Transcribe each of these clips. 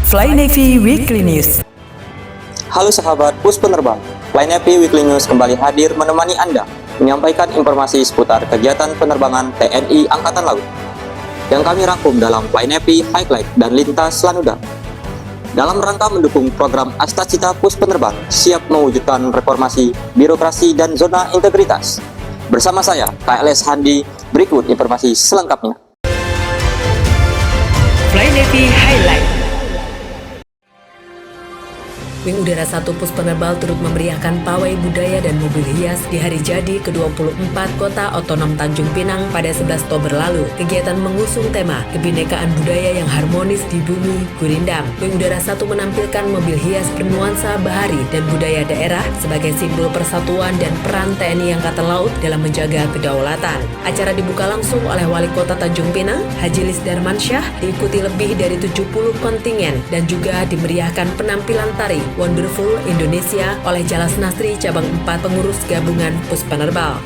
Fly Navy Weekly News. Halo sahabat Pus Penerbang, Fly Navy Weekly News kembali hadir menemani Anda menyampaikan informasi seputar kegiatan penerbangan TNI Angkatan Laut yang kami rangkum dalam Fly Navy Highlight dan Lintas Lanuda. Dalam rangka mendukung program Astacita Pus Penerbang siap mewujudkan reformasi birokrasi dan zona integritas. Bersama saya, KLS Handi, berikut informasi selengkapnya. Fly Navy Highlight. Wing Udara 1 Pus Penerbal turut memeriahkan pawai budaya dan mobil hias di hari jadi ke-24 Kota Otonom Tanjung Pinang pada 11 Oktober lalu. Kegiatan mengusung tema kebinekaan budaya yang harmonis di bumi Gurindam. Wing Udara 1 menampilkan mobil hias bernuansa bahari dan budaya daerah sebagai simbol persatuan dan peran TNI Angkatan Laut dalam menjaga kedaulatan. Acara dibuka langsung oleh Wali Kota Tanjung Pinang, Haji Lis Darmansyah, diikuti lebih dari 70 kontingen dan juga dimeriahkan penampilan tari Wonderful Indonesia oleh Jalas Nasri Cabang 4 Pengurus Gabungan Pus Penerbal.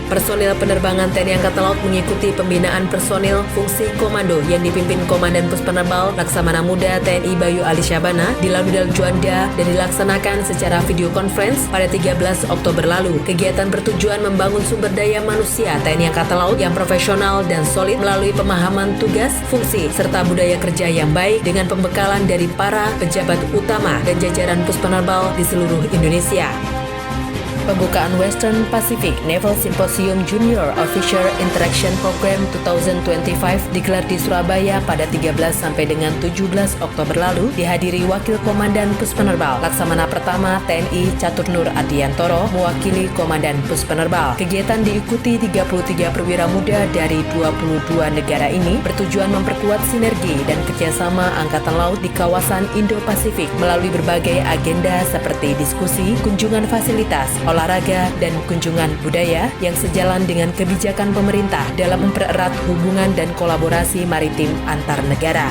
Personil penerbangan TNI Angkatan Laut mengikuti pembinaan personil fungsi komando yang dipimpin Komandan Pus Penerbal Laksamana Muda TNI Bayu Ali Syabana di Lanudal Juanda dan dilaksanakan secara video conference pada 13 Oktober lalu. Kegiatan bertujuan membangun sumber daya manusia TNI Angkatan Laut yang profesional dan solid melalui pemahaman tugas, fungsi, serta budaya kerja yang baik dengan pembekalan dari para pejabat utama dan jajaran Pus Penerbal di seluruh Indonesia. Pembukaan Western Pacific Naval Symposium Junior Officer Interaction Program 2025 digelar di Surabaya pada 13 sampai dengan 17 Oktober lalu, dihadiri Wakil Komandan Pus Penerbal Laksamana Pertama TNI Catur Nur Adiantoro mewakili Komandan Pus Penerbal. Kegiatan diikuti 33 perwira muda dari 22 negara ini bertujuan memperkuat sinergi dan kerjasama Angkatan Laut di kawasan Indo-Pasifik melalui berbagai agenda seperti diskusi, kunjungan fasilitas, olahraga, dan kunjungan budaya yang sejalan dengan kebijakan pemerintah dalam mempererat hubungan dan kolaborasi maritim antar negara.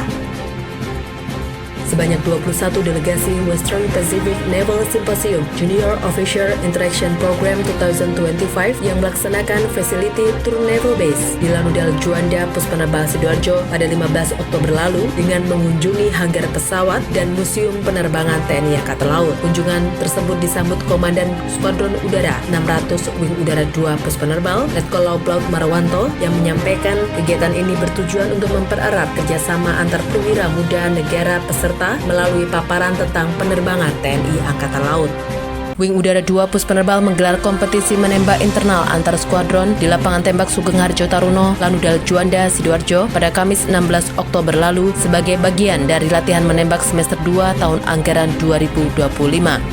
Sebanyak 21 delegasi Western Pacific Naval Symposium Junior Officer Interaction Program 2025 yang melaksanakan Facility Tour Naval Base di Lanudal Juanda Pus Penerbal Sidoarjo pada 15 Oktober lalu dengan mengunjungi hanggar pesawat dan Museum Penerbangan TNI Angkatan Laut. Kunjungan tersebut disambut Komandan Skuadron Udara 600 Wing Udara 2 Pus Penerbal, Letkol Laut Laut Marwanto, yang menyampaikan kegiatan ini bertujuan untuk mempererat kerjasama antar perwira muda negara peserta melalui paparan tentang penerbangan TNI Angkatan Laut. Wing Udara 2 Pus Penerbal menggelar kompetisi menembak internal antar skuadron di lapangan tembak Sugeng Harjo Taruno, Lanudal Juanda, Sidoarjo pada Kamis 16 Oktober lalu sebagai bagian dari latihan menembak semester 2 tahun anggaran 2025.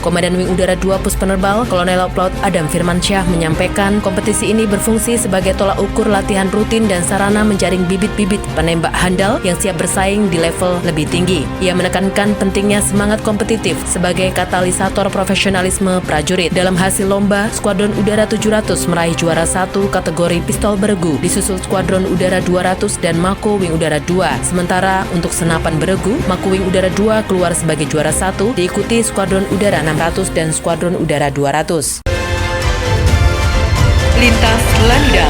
Komandan Wing Udara 2 Pus Penerbal, Kolonel Laut Adam Firmansyah menyampaikan kompetisi ini berfungsi sebagai tolak ukur latihan rutin dan sarana menjaring bibit-bibit penembak handal yang siap bersaing di level lebih tinggi. Ia menekankan pentingnya semangat kompetitif sebagai katalisator profesionalisme prajurit. Dalam hasil lomba, Skuadron Udara 700 meraih juara 1 kategori pistol beregu, disusul Skuadron Udara 200 dan Mako Wing Udara 2. Sementara untuk senapan beregu, Mako Wing Udara 2 keluar sebagai juara 1, diikuti Skuadron Udara 600 dan Skuadron Udara 200. Lintas Lanuda.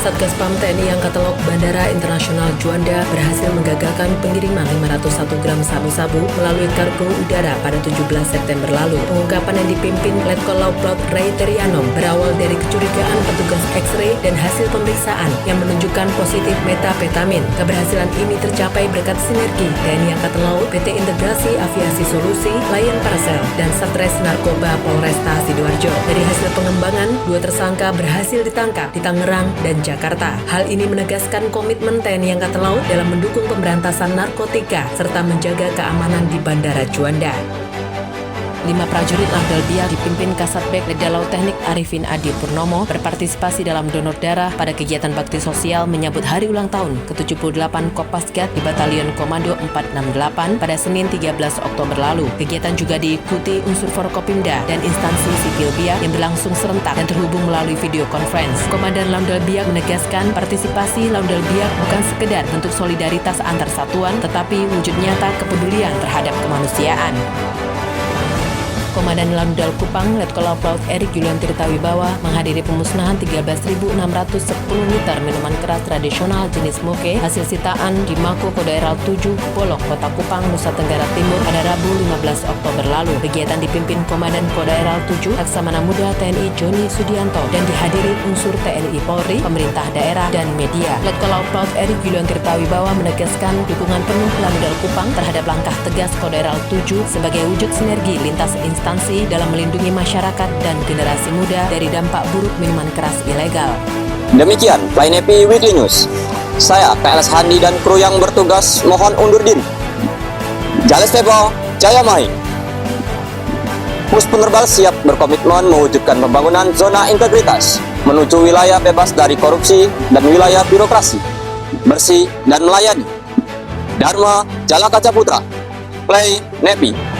Satgas PAM TNI Angkatan Laut Bandara Internasional Juanda berhasil menggagalkan pengiriman 501 gram sabu-sabu melalui kargo udara pada 17 September lalu. Pengungkapan yang dipimpin Letkol Laut Ray Terianom berawal dari kecurigaan petugas X-ray dan hasil pemeriksaan yang menunjukkan positif metapetamin. Keberhasilan ini tercapai berkat sinergi TNI Angkatan Laut, PT Integrasi Aviasi Solusi, Lion Parcel, dan Satres Narkoba Polresta Sidoarjo. Dari hasil pengembangan, 2 tersangka berhasil ditangkap di Tangerang dan Jakarta. Hal ini menegaskan komitmen TNI Angkatan Laut dalam mendukung pemberantasan narkotika serta menjaga keamanan di Bandara Juanda. 5 prajurit Lanudal Biak dipimpin Kasatbek Leda Laut Teknik Arifin Adi Purnomo berpartisipasi dalam donor darah pada kegiatan bakti sosial menyambut hari ulang tahun ke-78 Kopasgat di Batalion Komando 468 pada Senin 13 Oktober lalu. Kegiatan juga diikuti unsur Forkopimda dan instansi sipil Biak yang berlangsung serentak dan terhubung melalui video conference. Komandan Lanudal Biak menegaskan partisipasi Lanudal Biak bukan sekedar bentuk solidaritas antar satuan, tetapi wujud nyata kepedulian terhadap kemanusiaan. Komandan Lanudal Kupang, Letkol Laut Erik Julian Tirtawibawa menghadiri pemusnahan 13.610 liter minuman keras tradisional jenis moke hasil sitaan di Mako Kodaeral 7, Bolok, Kota Kupang, Nusa Tenggara Timur pada Rabu 15 Oktober lalu. Kegiatan dipimpin Komandan Kodaeral 7 Laksamana Muda TNI Joni Sudianto dan dihadiri unsur TNI Polri, pemerintah daerah, dan media. Letkol Laut Erik Julian Tirtawibawa menegaskan dukungan penuh Lanudal Kupang terhadap langkah tegas Kodaeral 7 sebagai wujud sinergi lintas instansi dalam melindungi masyarakat dan generasi muda dari dampak buruk minuman keras ilegal. Demikian Line Happy Weekly News. Saya KLS Handi dan kru yang bertugas mohon undur diri. Jales Tepo, Jaya Mai. Pus Penerbal siap berkomitmen mewujudkan pembangunan zona integritas menuju wilayah bebas dari korupsi dan wilayah birokrasi, bersih dan melayani. Dharma Jalakaca Putra, Play Nepi.